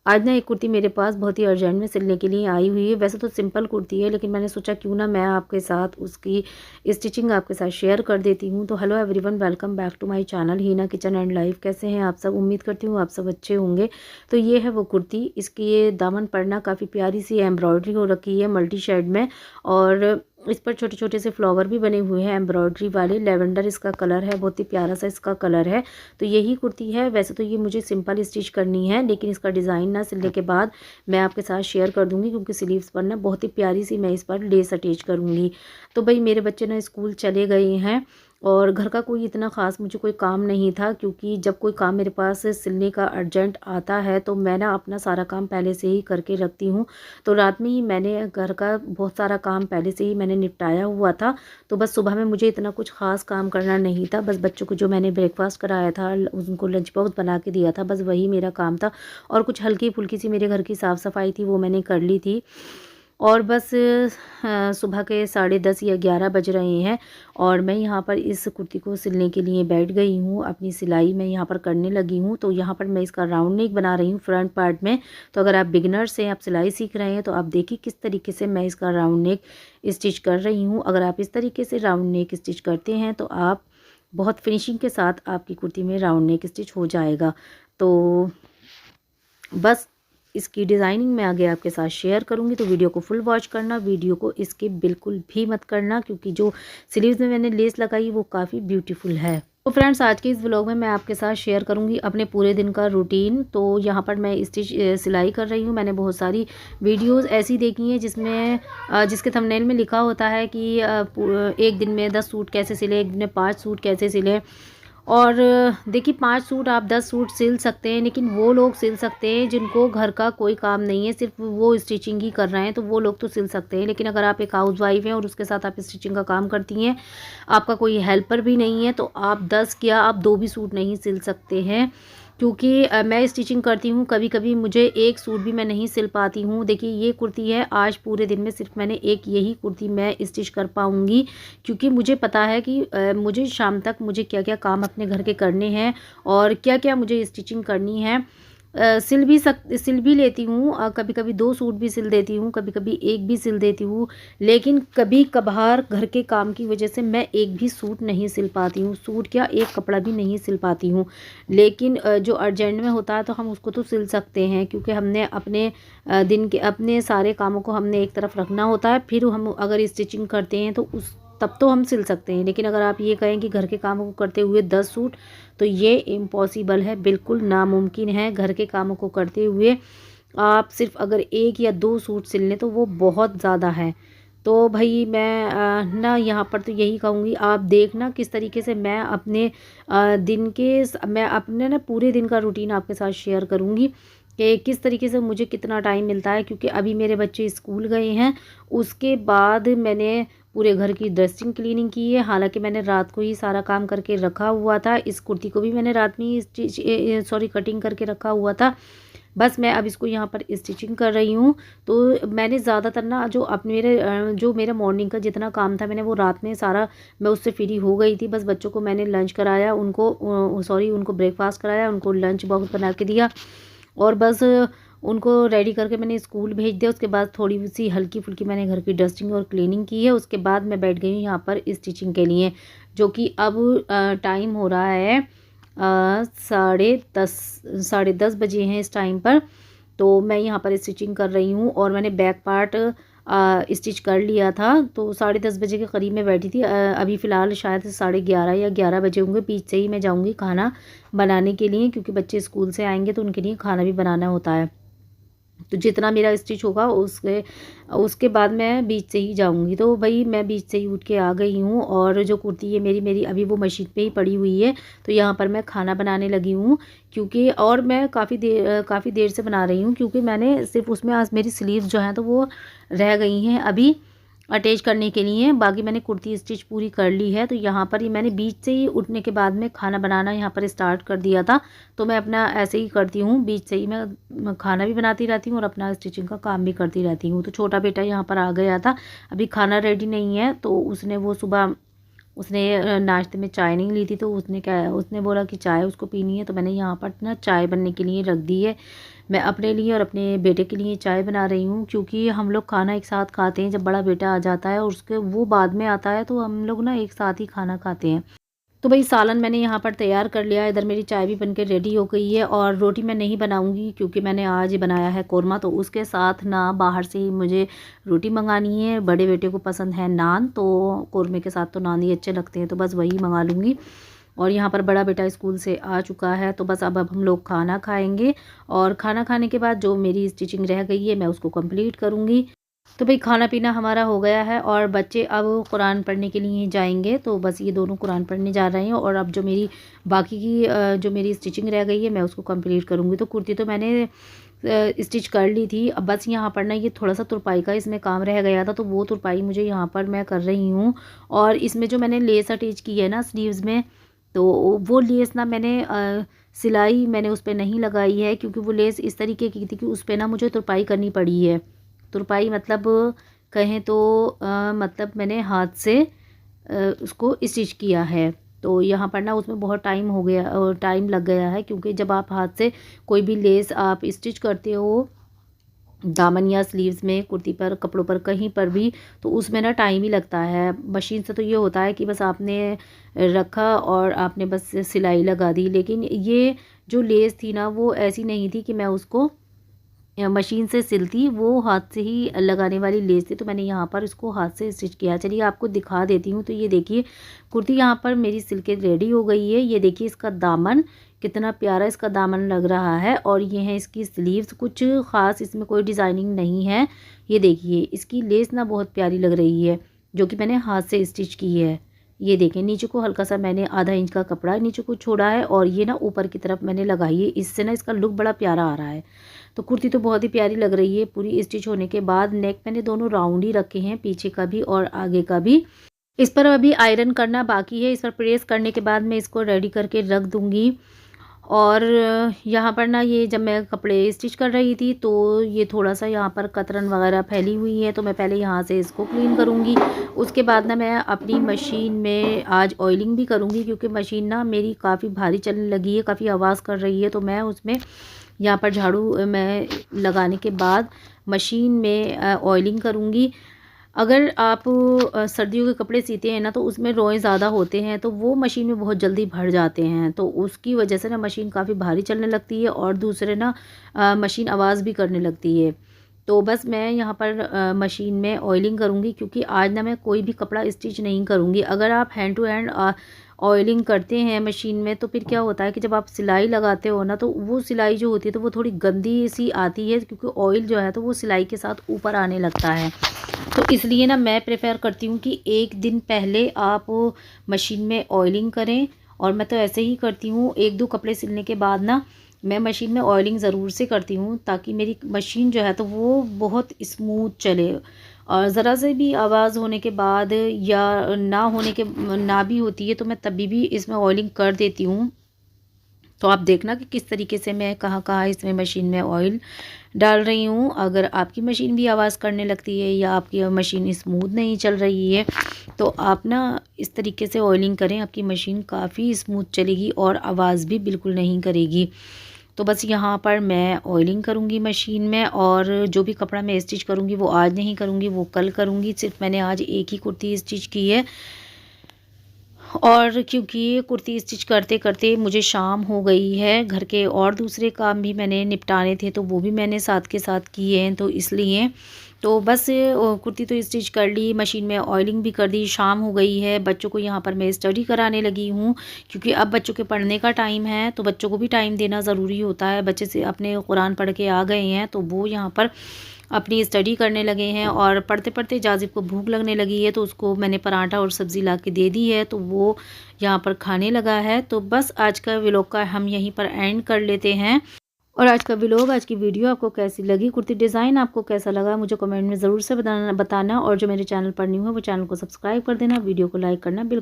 आज ना एक कुर्ती मेरे पास बहुत ही अर्जेंट में सिलने के लिए आई हुई है। वैसे तो सिंपल कुर्ती है, लेकिन मैंने सोचा क्यों ना मैं आपके साथ उसकी स्टिचिंग आपके साथ शेयर कर देती हूँ। तो hello everyone, welcome back to my channel Heena kitchen and life. कैसे हैं आप सब? उम्मीद करती हूँ आप सब अच्छे होंगे। तो ये है वो कुर्ती। इसकी ये दामन पड़ना काफ़ी प्यारी सी एम्ब्रॉयडरी हो रखी है मल्टी शेड में, और इस पर छोटे छोटे से फ्लावर भी बने हुए हैं एम्ब्रॉयडरी वाले। लेवेंडर इसका कलर है, बहुत ही प्यारा सा इसका कलर है। तो यही कुर्ती है। वैसे तो ये मुझे सिंपल स्टिच करनी है, लेकिन इसका डिज़ाइन ना सिलने के बाद मैं आपके साथ शेयर कर दूंगी, क्योंकि स्लीव्स पर ना बहुत ही प्यारी सी मैं इस पर लेस अटैच करूंगी। तो भाई मेरे बच्चे ना स्कूल चले गए हैं, और घर का कोई इतना ख़ास मुझे कोई काम नहीं था, क्योंकि जब कोई काम मेरे पास सिलने का अर्जेंट आता है तो मैं ना अपना सारा काम पहले से ही करके रखती हूँ। तो रात में ही मैंने घर का बहुत सारा काम पहले से ही मैंने निपटाया हुआ था। तो बस सुबह में मुझे इतना कुछ ख़ास काम करना नहीं था। बस बच्चों को जो मैंने ब्रेकफास्ट कराया था, उनको लंच बॉक्स बना के दिया था, बस वही मेरा काम था। और कुछ हल्की फुल्की सी मेरे घर की साफ़ सफाई थी, वो मैंने कर ली थी। और बस सुबह के 10:30 या 11 बज रहे हैं, और मैं यहाँ पर इस कुर्ती को सिलने के लिए बैठ गई हूँ। अपनी सिलाई मैं यहाँ पर करने लगी हूँ। तो यहाँ पर मैं इसका राउंड नेक बना रही हूँ फ्रंट पार्ट में। तो अगर आप बिगिनर्स हैं, आप सिलाई सीख रहे हैं, तो आप देखिए किस तरीके से मैं इसका राउंड नेक स्टिच कर रही हूँ। अगर आप इस तरीके से राउंड नेक स्टिच करते हैं तो आप बहुत फिनिशिंग के साथ आपकी कुर्ती में राउंड नेक स्टिच हो जाएगा। तो बस इसकी डिज़ाइनिंग मैं आगे आपके साथ शेयर करूंगी, तो वीडियो को फुल वॉच करना, वीडियो को स्किप बिल्कुल भी मत करना, क्योंकि जो स्लीव्स में मैंने लेस लगाई वो काफ़ी ब्यूटीफुल है। तो फ्रेंड्स, आज के इस व्लॉग में मैं आपके साथ शेयर करूंगी अपने पूरे दिन का रूटीन। तो यहाँ पर मैं स्टिच सिलाई कर रही हूँ। मैंने बहुत सारी वीडियोस ऐसी देखी हैं जिसमें जिसके थंबनेल में लिखा होता है कि एक दिन में 10 सूट कैसे सिले, एक दिन में 5 सूट कैसे सिले। और देखिए, 5 सूट आप 10 सूट सिल सकते हैं, लेकिन वो लोग सिल सकते हैं जिनको घर का कोई काम नहीं है, सिर्फ वो स्टिचिंग ही कर रहे हैं, तो वो लोग तो सिल सकते हैं। लेकिन अगर आप एक हाउस वाइफ हैं और उसके साथ आप स्टिचिंग का काम करती हैं, आपका कोई हेल्पर भी नहीं है, तो आप 10 क्या आप 2 भी सूट नहीं सिल सकते हैं। क्योंकि मैं स्टिचिंग करती हूँ, कभी कभी मुझे एक सूट भी मैं नहीं सिल पाती हूँ। देखिए, ये कुर्ती है, आज पूरे दिन में सिर्फ मैंने एक यही कुर्ती मैं स्टिच कर पाऊँगी, क्योंकि मुझे पता है कि मुझे शाम तक मुझे क्या क्या काम अपने घर के करने हैं, और क्या क्या मुझे स्टिचिंग करनी है। सिल भी लेती हूँ, कभी कभी 2 सूट भी सिल देती हूँ, कभी कभी एक भी सिल देती हूँ। लेकिन कभी कभार घर के काम की वजह से मैं एक भी सूट नहीं सिल पाती हूँ, सूट क्या एक कपड़ा भी नहीं सिल पाती हूँ। लेकिन जो अर्जेंट में होता है तो हम उसको तो सिल सकते हैं, क्योंकि हमने अपने दिन के अपने सारे कामों को हमने एक तरफ रखना होता है। फिर हम अगर स्टिचिंग करते हैं तो उस तब तो हम सिल सकते हैं। लेकिन अगर आप ये कहें कि घर के कामों को करते हुए 10 सूट, तो ये इम्पॉसिबल है, बिल्कुल नामुमकिन है। घर के कामों को करते हुए आप सिर्फ अगर 1 या 2 सूट सिल लें तो वो बहुत ज़्यादा है। तो भाई मैं ना यहाँ पर तो यही कहूँगी, आप देखना किस तरीके से मैं अपने मैं अपने ना पूरे दिन का रूटीन आपके साथ शेयर करूँगी कि किस तरीके से मुझे कितना टाइम मिलता है। क्योंकि अभी मेरे बच्चे स्कूल गए हैं, उसके बाद मैंने पूरे घर की डस्टिंग क्लीनिंग की है। हालांकि मैंने रात को ही सारा काम करके रखा हुआ था। इस कुर्ती को भी मैंने रात में ही कटिंग करके रखा हुआ था। बस मैं अब इसको यहाँ पर स्टिचिंग कर रही हूँ। तो मैंने ज़्यादातर ना जो मेरा मॉर्निंग का जितना काम था, मैंने वो रात में सारा मैं उससे फ्री हो गई थी। बस बच्चों को मैंने लंच कराया, उनको ब्रेकफास्ट कराया, उनको लंच बॉक्स बना के दिया, और बस उनको रेडी करके मैंने स्कूल भेज दिया। उसके बाद थोड़ी सी हल्की फुल्की मैंने घर की डस्टिंग और क्लीनिंग की है। उसके बाद मैं बैठ गई हूँ यहाँ पर स्टिचिंग के लिए, जो कि अब टाइम हो रहा है 10:30 बजे हैं इस टाइम पर। तो मैं यहाँ पर स्टिचिंग कर रही हूँ, और मैंने बैक पार्ट स्टिच कर लिया था। तो 10:30 बजे के करीब में बैठी थी। अभी फ़िलहाल शायद 11:30 या 11 बजे होंगे। बीच से ही मैं जाऊँगी खाना बनाने के लिए, क्योंकि बच्चे स्कूल से आएंगे तो उनके लिए खाना भी बनाना होता है। तो जितना मेरा स्टिच होगा उसके उसके बाद मैं बीच से ही जाऊंगी। तो भाई मैं बीच से ही उठ के आ गई हूँ, और जो कुर्ती है मेरी मेरी अभी वो मशीन पे ही पड़ी हुई है। तो यहाँ पर मैं खाना बनाने लगी हूँ, क्योंकि और मैं काफ़ी देर से बना रही हूँ, क्योंकि मैंने सिर्फ उसमें आज मेरी स्लीव्स जो हैं तो वो रह गई हैं अभी अटैच करने के लिए। बाकी मैंने कुर्ती स्टिच पूरी कर ली है। तो यहाँ पर ही मैंने बीच से ही उठने के बाद में खाना बनाना यहाँ पर स्टार्ट कर दिया था। तो मैं अपना ऐसे ही करती हूँ, बीच से ही मैं खाना भी बनाती रहती हूँ और अपना स्टिचिंग का काम भी करती रहती हूँ। तो छोटा बेटा यहाँ पर आ गया था, अभी खाना रेडी नहीं है, तो उसने नाश्ते में चाय नहीं ली थी। तो उसने बोला कि चाय उसको पीनी है, तो मैंने यहाँ पर ना चाय बनने के लिए रख दी है। मैं अपने लिए और अपने बेटे के लिए चाय बना रही हूँ, क्योंकि हम लोग खाना एक साथ खाते हैं। जब बड़ा बेटा आ जाता है और उसके वो बाद में आता है तो हम लोग ना एक साथ ही खाना खाते हैं। तो भाई सालन मैंने यहाँ पर तैयार कर लिया है। इधर मेरी चाय भी बनके रेडी हो गई है और रोटी मैं नहीं बनाऊँगी, क्योंकि मैंने आज बनाया है कोरमा, तो उसके साथ ना बाहर से ही मुझे रोटी मंगानी है। बड़े बेटे को पसंद है नान, तो कोरमे के साथ तो नान ही अच्छे लगते हैं, तो बस वही मंगा लूँगी। और यहाँ पर बड़ा बेटा स्कूल से आ चुका है, तो बस अब हम लोग खाना खाएंगे और खाना खाने के बाद जो मेरी स्टिचिंग रह गई है मैं उसको कंप्लीट करूँगी। तो भाई खाना पीना हमारा हो गया है और बच्चे अब कुरान पढ़ने के लिए जाएंगे, तो बस ये दोनों कुरान पढ़ने जा रहे हैं। और अब जो मेरी बाकी की जो मेरी स्टिचिंग रह गई है मैं उसको कंप्लीट करूँगी। तो कुर्ती तो मैंने स्टिच कर ली थी, अब बस यहाँ पर ना ये थोड़ा सा तुरपाई का इसमें काम रह गया था, तो वो तुरपाई मुझे यहाँ पर मैं कर रही हूँ। और इसमें जो मैंने लेस अटैच की है ना स्लीव्स में, तो वो लेस ना मैंने सिलाई मैंने उस पर नहीं लगाई है, क्योंकि वो लेस इस तरीके की थी कि उस पर ना मुझे तुरपाई करनी पड़ी है। तुरपाई मतलब कहें तो मतलब मैंने हाथ से उसको स्टिच किया है। तो यहाँ पर ना उसमें बहुत टाइम हो गया और टाइम लग गया है, क्योंकि जब आप हाथ से कोई भी लेस आप स्टिच करते हो दामन या स्लीव्स में, कुर्ती पर, कपड़ों पर, कहीं पर भी, तो उसमें ना टाइम ही लगता है। मशीन से तो ये होता है कि बस आपने रखा और आपने बस सिलाई लगा दी, लेकिन ये जो लेस थी ना वो ऐसी नहीं थी कि मैं उसको मशीन से सिलती, वो हाथ से ही लगाने वाली लेस थी। तो मैंने यहाँ पर इसको हाथ से स्टिच किया। चलिए आपको दिखा देती हूँ। तो ये देखिए कुर्ती यहाँ पर मेरी सिल के रेडी हो गई है। ये देखिए इसका दामन कितना प्यारा इसका दामन लग रहा है, और ये है इसकी स्लीव्स। कुछ ख़ास इसमें कोई डिज़ाइनिंग नहीं है। ये देखिए इसकी लेस ना बहुत प्यारी लग रही है, जो कि मैंने हाथ से स्टिच की है। ये देखें नीचे को हल्का सा मैंने आधा इंच का कपड़ा नीचे को छोड़ा है, और ये ना ऊपर की तरफ मैंने लगाई है। इससे ना इसका लुक बड़ा प्यारा आ रहा है। तो कुर्ती तो बहुत ही प्यारी लग रही है। पूरी स्टिच होने के बाद नेक मैंने दोनों राउंड ही रखे हैं, पीछे का भी और आगे का भी। इस पर अभी आयरन करना बाकी है। इस पर प्रेस करने के बाद मैं इसको रेडी करके रख दूँगी। और यहाँ पर ना ये जब मैं कपड़े स्टिच कर रही थी तो ये थोड़ा सा यहाँ पर कतरन वगैरह फैली हुई है, तो मैं पहले यहाँ से इसको क्लीन करूँगी। उसके बाद ना मैं अपनी मशीन में आज ऑयलिंग भी करूँगी, क्योंकि मशीन ना मेरी काफ़ी भारी चलने लगी है, काफ़ी आवाज़ कर रही है। तो मैं उसमें यहाँ पर झाड़ू मैं लगाने के बाद मशीन में ऑयलिंग करूँगी। अगर आप सर्दियों के कपड़े सीते हैं ना, तो उसमें रोएं ज़्यादा होते हैं, तो वो मशीन में बहुत जल्दी भर जाते हैं, तो उसकी वजह से ना मशीन काफ़ी भारी चलने लगती है, और दूसरे ना मशीन आवाज़ भी करने लगती है। तो बस मैं यहाँ पर मशीन में ऑयलिंग करूँगी, क्योंकि आज ना मैं कोई भी कपड़ा स्टिच नहीं करूँगी। अगर आप हैंड टू हैंड ऑयलिंग करते हैं मशीन में, तो फिर क्या होता है कि जब आप सिलाई लगाते हो ना, तो वो सिलाई जो होती है तो वो थोड़ी गंदी सी आती है, क्योंकि ऑयल जो है तो वो सिलाई के साथ ऊपर आने लगता है। तो इसलिए ना मैं प्रेफर करती हूँ कि एक दिन पहले आप मशीन में ऑयलिंग करें। और मैं तो ऐसे ही करती हूँ, एक दो कपड़े सिलने के बाद ना मैं मशीन में ऑयलिंग ज़रूर से करती हूँ, ताकि मेरी मशीन जो है तो वो बहुत स्मूथ चले। और ज़रा से भी आवाज़ होने के बाद या ना होने के ना भी होती है, तो मैं तभी भी इसमें ऑयलिंग कर देती हूँ। तो आप देखना कि किस तरीके से मैं कहाँ कहाँ इसमें मशीन में ऑयल डाल रही हूँ। अगर आपकी मशीन भी आवाज़ करने लगती है या आपकी मशीन स्मूथ नहीं चल रही है, तो आप ना इस तरीके से ऑयलिंग करें, आपकी मशीन काफ़ी स्मूथ चलेगी और आवाज़ भी बिल्कुल नहीं करेगी। तो बस यहाँ पर मैं ऑयलिंग करूँगी मशीन में, और जो भी कपड़ा मैं स्टिच करूँगी वो आज नहीं करूँगी, वो कल करूँगी। सिर्फ मैंने आज एक ही कुर्ती स्टिच की है, और क्योंकि कुर्ती स्टिच करते करते मुझे शाम हो गई है, घर के और दूसरे काम भी मैंने निपटाने थे, तो वो भी मैंने साथ के साथ किए हैं, तो इसलिए तो बस कुर्ती तो स्टिच कर ली, मशीन में ऑयलिंग भी कर दी, शाम हो गई है। बच्चों को यहाँ पर मैं स्टडी कराने लगी हूँ, क्योंकि अब बच्चों के पढ़ने का टाइम है, तो बच्चों को भी टाइम देना ज़रूरी होता है। बच्चे से अपने कुरान पढ़ के आ गए हैं, तो वो यहाँ पर अपनी स्टडी करने लगे हैं। और पढ़ते पढ़ते जाजिब को भूख लगने लगी है, तो उसको मैंने पराठा और सब्ज़ी ला के दे दी है, तो वो यहाँ पर खाने लगा है। तो बस आज का व्लॉग का हम यहीं पर एंड कर लेते हैं। और आज का व्लॉग, आज की वीडियो आपको कैसी लगी, कुर्ती डिज़ाइन आपको कैसा लगा, मुझे कमेंट में ज़रूर से बताना। और जो मेरे चैनल पर न्यू है वो चैनल को सब्सक्राइब कर देना, वीडियो को लाइक करना बिल्कुल